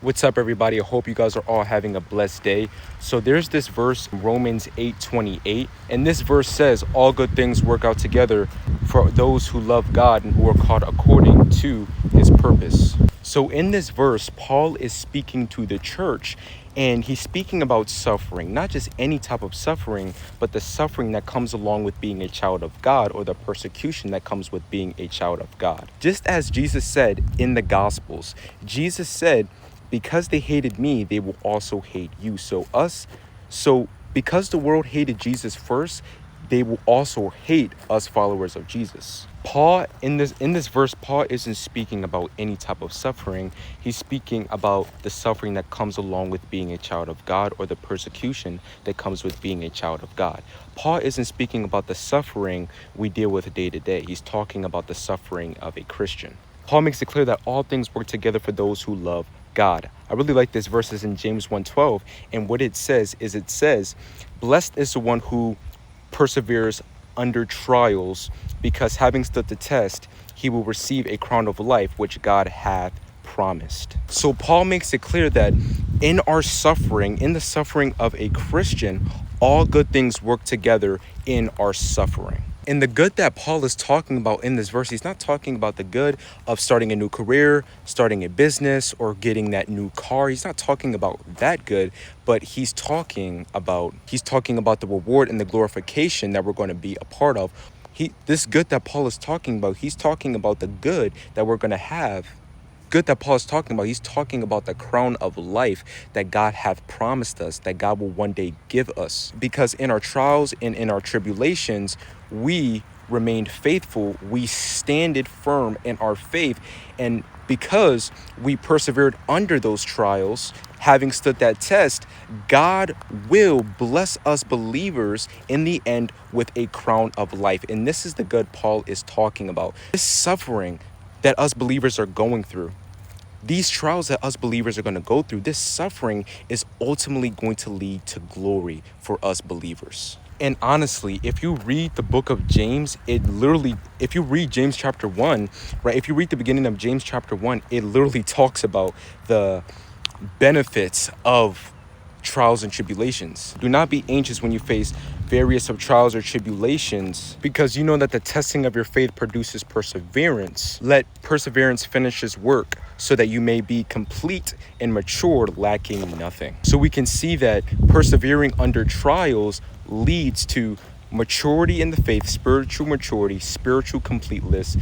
What's up, everybody? I hope you guys are all having a blessed day. So there's this verse, Romans 8:28, and this verse says, all good things work out together for those who love God and who are called according to his purpose. So in this verse, Paul is speaking to the church, and he's speaking about suffering, not just any type of suffering, but the suffering that comes along with being a child of God, or the persecution that comes with being a child of God. Just as Jesus said in the Gospels, Jesus said, because they hated me, they will also hate you. So because the world hated Jesus first, they will also hate us followers of Jesus. Paul, in this verse, Paul isn't speaking about any type of suffering. He's speaking about the suffering that comes along with being a child of God, or the persecution that comes with being a child of God. Paul isn't speaking about the suffering we deal with day to day. He's talking about the suffering of a Christian. Paul makes it clear that all things work together for those who love God. I really like this verse in James 1:12, and what it says, blessed is the one who perseveres under trials, because having stood the test, he will receive a crown of life which God hath promised. So Paul makes it clear that in our suffering, in the suffering of a Christian, all good things work together in our suffering. And the good that Paul is talking about in this verse, he's not talking about the good of starting a new career, starting a business, or getting that new car. He's not talking about that good, but he's talking about the reward and the glorification that we're going to be a part of. This good that Paul is talking about, he's talking about the good that we're going to have. Good that Paul is talking about, he's talking about the crown of life that God hath promised us, that God will one day give us. Because in our trials and in our tribulations, we remained faithful, we standed firm in our faith, and because we persevered under those trials, having stood that test, God will bless us believers in the end with a crown of life. And this is the good Paul is talking about. This suffering that us believers are going through, these trials that us believers are going to go through, this suffering is ultimately going to lead to glory for us believers. And honestly, if you read the book of James, if you read James chapter 1, right, if you read the beginning of James chapter 1, it literally talks about the benefits of trials and tribulations. Do not be anxious when you face various of trials or tribulations, because you know that the testing of your faith produces perseverance. Let perseverance finish its work, so that you may be complete and mature, lacking nothing. So we can see that persevering under trials leads to maturity in the faith, spiritual maturity, spiritual completeness,